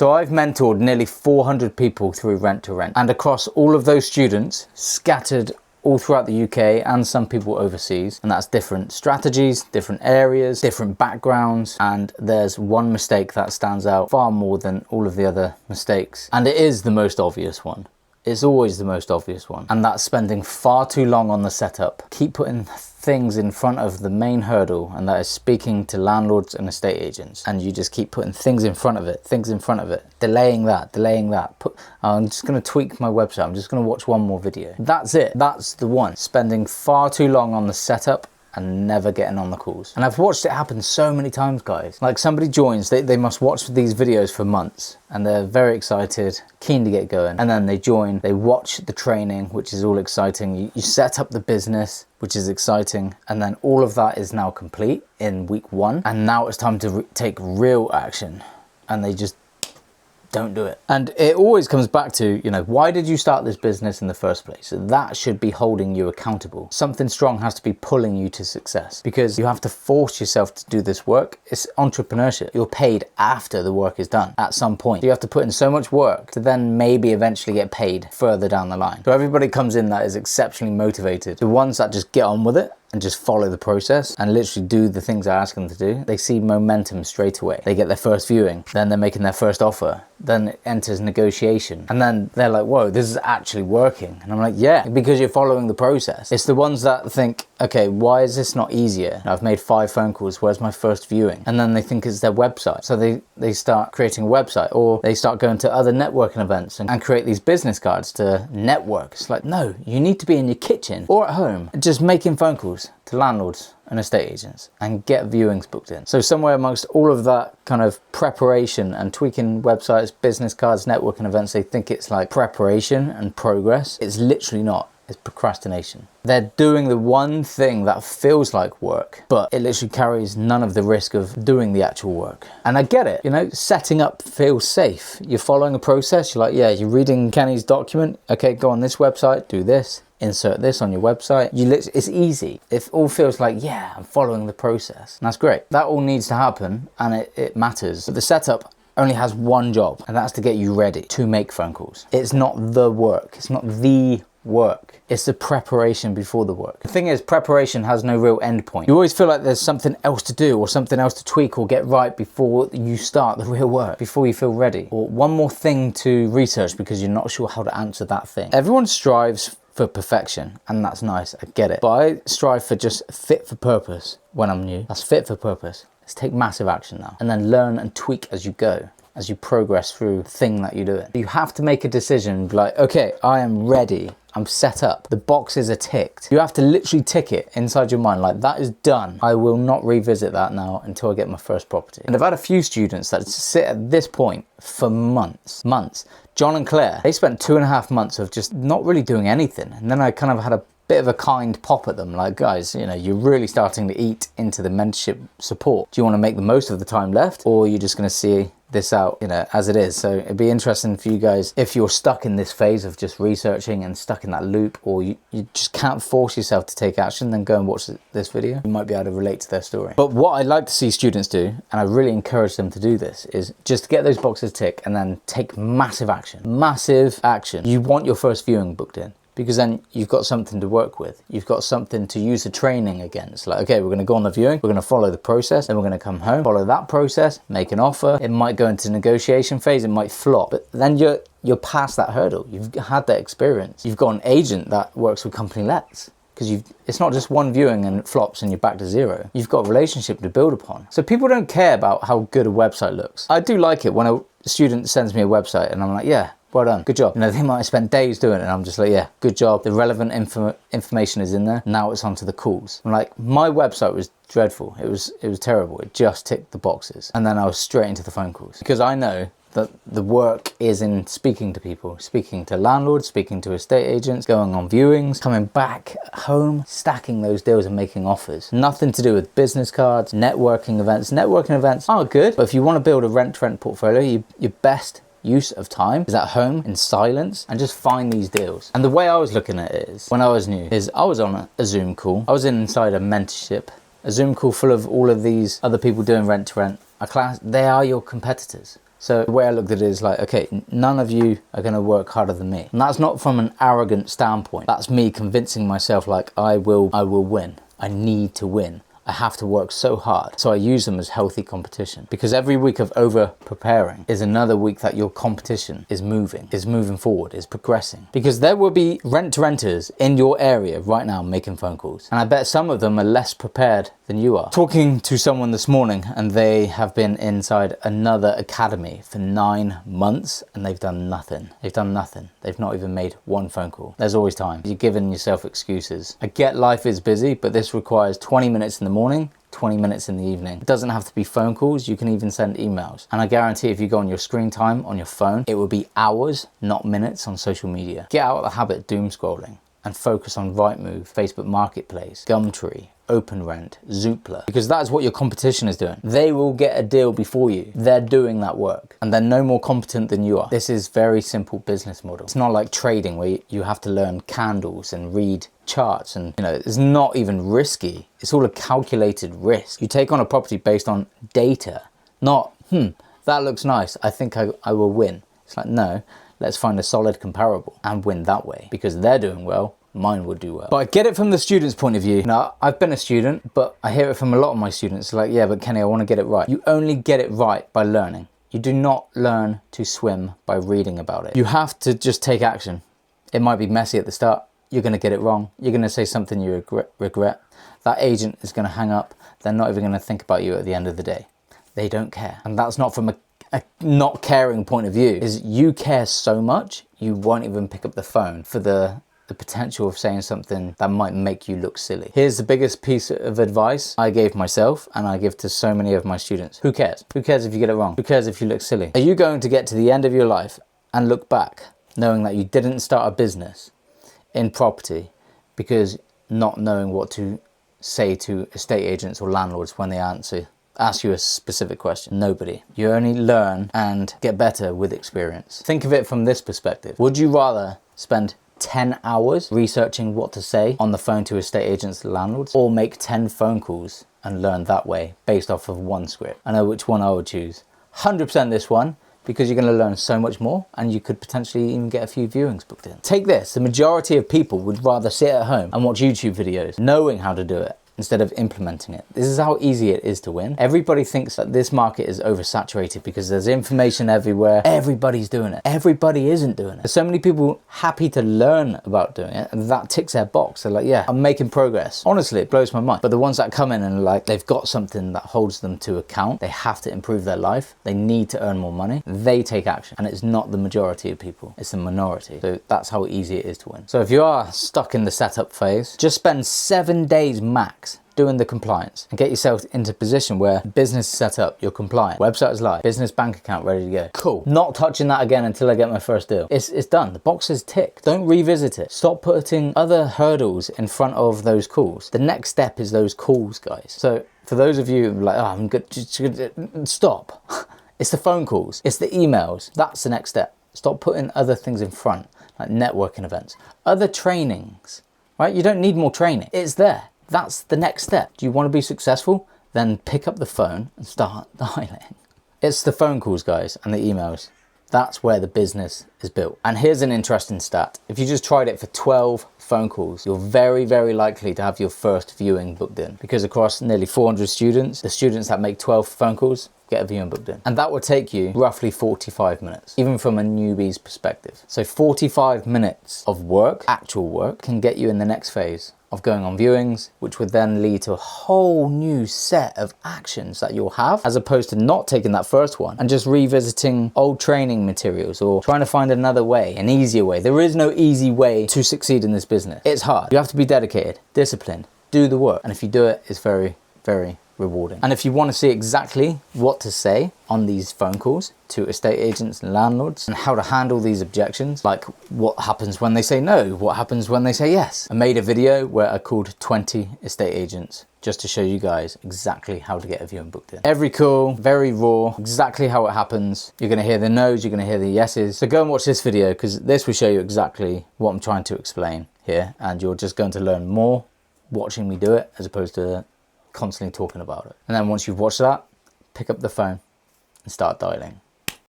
So I've mentored nearly 400 people through Rent to Rent, and across all of those students scattered all throughout the UK and some people overseas, and that's different strategies, different areas, different backgrounds, and there's one mistake that stands out far more than all of the other mistakes, and it is the most obvious one. It's always the most obvious one, and that's spending far too long on the setup. Keep putting things in front of the main hurdle, and that is speaking to landlords and estate agents, and you just keep putting things in front of it, delaying that. I'm just going to tweak my website, I'm just going to watch one more video. That's it. That's the one. Spending far too long on the setup and never getting on the calls. And I've watched it happen so many times, guys. Like, somebody joins, they must watch these videos for months, and they're very excited, keen to get going, and then they join, they watch the training, which is all exciting, you set up the business, which is exciting, and then all of that is now complete in week 1, and now it's time to take real action, and they just don't do it. And it always comes back to, you know, why did you start this business in the first place? That should be holding you accountable. Something strong has to be pulling you to success, because you have to force yourself to do this work. It's entrepreneurship. You're paid after the work is done at some point. You have to put in so much work to then maybe eventually get paid further down the line. So everybody comes in that is exceptionally motivated. The ones that just get on with it and just follow the process and literally do the things I ask them to do, they see momentum straight away. They get their first viewing, then they're making their first offer, then it enters negotiation, and then they're like, whoa, this is actually working. And I'm like, yeah, because you're following the process. It's the ones that think, okay, why is this not easier? I've made 5 phone calls, where's my first viewing? And then they think it's their website. So they start creating a website, or they start going to other networking events and create these business cards to network. It's like, no, you need to be in your kitchen or at home, just making phone calls to landlords and estate agents and get viewings booked in. So somewhere amongst all of that kind of preparation and tweaking websites, business cards, networking events, they think it's like preparation and progress. It's literally not. It's procrastination. They're doing the one thing that feels like work, but it literally carries none of the risk of doing the actual work. And I get it, you know, setting up feels safe. You're following a process. You're like, yeah, you're reading Kenny's document. Okay, go on this website, do this, insert this on your website. It's easy. It all feels like, yeah, I'm following the process. And that's great. That all needs to happen, and it matters. But the setup only has one job, and that's to get you ready to make phone calls. It's not the work. It's not the work. It's the preparation before the work. The thing is, preparation has no real end point. You always feel like there's something else to do or something else to tweak or get right before you start the real work, before you feel ready, or one more thing to research because you're not sure how to answer that thing. Everyone strives for perfection, and that's nice, I get it, but I strive for just fit for purpose. When I'm new, that's fit for purpose. Let's take massive action now, and then learn and tweak as you go, as you progress through the thing that you're doing. You have to make a decision, like, okay, I am ready, I'm set up, the boxes are ticked. You have to literally tick it inside your mind, like, that is done. I will not revisit that now until I get my first property. And I've had a few students that sit at this point for months. John and Claire, they spent 2.5 months of just not really doing anything. And then I kind of had a bit of a kind pop at them, like, guys, you know, you're really starting to eat into the mentorship support. Do you want to make the most of the time left, or you're just going to see this out, you know, as it is? So it'd be interesting for you guys, if you're stuck in this phase of just researching and stuck in that loop, or you just can't force yourself to take action, then go and watch this video. You might be able to relate to their story. But what I like to see students do, and I really encourage them to do this, is just get those boxes ticked and then take massive action. You want your first viewing booked in, because then you've got something to work with. You've got something to use the training against. Like, okay, we're going to go on the viewing, we're going to follow the process, then we're going to come home, follow that process, make an offer. It might go into negotiation phase, it might flop, but then you're past that hurdle. You've had that experience. You've got an agent that works with company lets, because it's not just one viewing and it flops and you're back to zero. You've got a relationship to build upon. So people don't care about how good a website looks. I do like it when a student sends me a website and I'm like, yeah, well done, good job. You know, they might have spent days doing it, and I'm just like, yeah, good job. The relevant information is in there. Now it's onto the calls. I'm like, my website was dreadful. It was terrible. It just ticked the boxes. And then I was straight into the phone calls, because I know that the work is in speaking to people, speaking to landlords, speaking to estate agents, going on viewings, coming back home, stacking those deals and making offers. Nothing to do with business cards, networking events. Networking events are good, but if you want to build a rent-to-rent portfolio, your best use of time is at home in silence, and just find these deals. And the way I was looking at it is, when I was new, is I was on a Zoom call. I was inside a mentorship, a Zoom call full of all of these other people doing rent to rent. A class, they are your competitors. So the way I looked at it is like, okay, none of you are going to work harder than me. And that's not from an arrogant standpoint. That's me convincing myself like, I will win. I need to win. I have to work so hard. So I use them as healthy competition, because every week of over preparing is another week that your competition is moving forward, is progressing. Because there will be rent-to-renters in your area right now making phone calls. And I bet some of them are less prepared than you are. Talking to someone this morning, and they have been inside another academy for 9 months and they've done nothing. They've done nothing. They've not even made one phone call. There's always time. You're giving yourself excuses. I get life is busy, but this requires 20 minutes in the morning, 20 minutes in the evening. It doesn't have to be phone calls. You can even send emails. And I guarantee if you go on your screen time on your phone, it will be hours, not minutes on social media. Get out of the habit of doom scrolling and focus on Rightmove, Facebook Marketplace, Gumtree, OpenRent, Zoopla, because that's what your competition is doing. They will get a deal before you. They're doing that work and they're no more competent than you are. This is very simple business model. It's not like trading where you have to learn candles and read charts, and it's not even risky. It's all a calculated risk. You take on a property based on data, not that looks nice, I think I will win. It's like, no, let's find a solid comparable and win that way, because they're doing well, mine would do well. But I get it from the student's point of view. Now, I've been a student, but I hear it from a lot of my students like, yeah, but Kenny, I want to get it right. You only get it right by learning. You do not learn to swim by reading about it. You have to just take action. It might be messy at the start. You're going to get it wrong. You're going to say something you regret. That agent is going to hang up. They're not even going to think about you at the end of the day. They don't care. And that's not from a not caring point of view. Is you care so much, you won't even pick up the phone for the potential of saying something that might make you look silly. Here's the biggest piece of advice I gave myself and I give to so many of my students. Who cares? Who cares if you get it wrong? Who cares if you look silly? Are you going to get to the end of your life and look back knowing that you didn't start a business in property because not knowing what to say to estate agents or landlords when they ask you a specific question? Nobody. You only learn and get better with experience. Think of it from this perspective. Would you rather spend 10 hours researching what to say on the phone to estate agents and landlords, or make 10 phone calls and learn that way based off of one script? I know which one I would choose. 100% this one, because you're going to learn so much more and you could potentially even get a few viewings booked in. Take this, the majority of people would rather sit at home and watch YouTube videos knowing how to do it instead of implementing it. This is how easy it is to win. Everybody thinks that this market is oversaturated because there's information everywhere. Everybody's doing it. Everybody isn't doing it. There's so many people happy to learn about doing it, and that ticks their box. They're like, yeah, I'm making progress. Honestly, it blows my mind. But the ones that come in and like, they've got something that holds them to account, they have to improve their life, they need to earn more money, they take action. And it's not the majority of people, it's the minority. So that's how easy it is to win. So if you are stuck in the setup phase, just spend 7 days max doing the compliance and get yourself into a position where business is set up, you're compliant, website is live, business bank account ready to go. Cool. Not touching that again until I get my first deal. It's done. The box is ticked. Don't revisit it. Stop putting other hurdles in front of those calls. The next step is those calls, guys. So for those of you like, oh, I'm good, just stop. It's the phone calls. It's the emails. That's the next step. Stop putting other things in front, like networking events, other trainings, right? You don't need more training. It's there. That's the next step. Do you want to be successful? Then pick up the phone and start dialing. It's the phone calls, guys, and the emails. That's where the business is built. And here's an interesting stat. If you just tried it for 12 phone calls, you're very, very likely to have your first viewing booked in, because across nearly 400 students, the students that make 12 phone calls get a viewing booked in. And that will take you roughly 45 minutes, even from a newbie's perspective. So 45 minutes of work, actual work, can get you in the next phase of going on viewings, which would then lead to a whole new set of actions that you'll have, as opposed to not taking that first one and just revisiting old training materials or trying to find another way, an easier way. There is no easy way to succeed in this business. It's hard. You have to be dedicated, disciplined, do the work. And if you do it, it's very, very rewarding. And if you want to see exactly what to say on these phone calls to estate agents and landlords and how to handle these objections, like what happens when they say no, what happens when they say yes. I made a video where I called 20 estate agents just to show you guys exactly how to get a viewing booked in. Every call, very raw, exactly how it happens. You're gonna hear the no's, you're gonna hear the yeses. So go and watch this video, because this will show you exactly what I'm trying to explain here, and you're just going to learn more watching me do it as opposed to constantly talking about it. And then once you've watched that, pick up the phone and start dialing.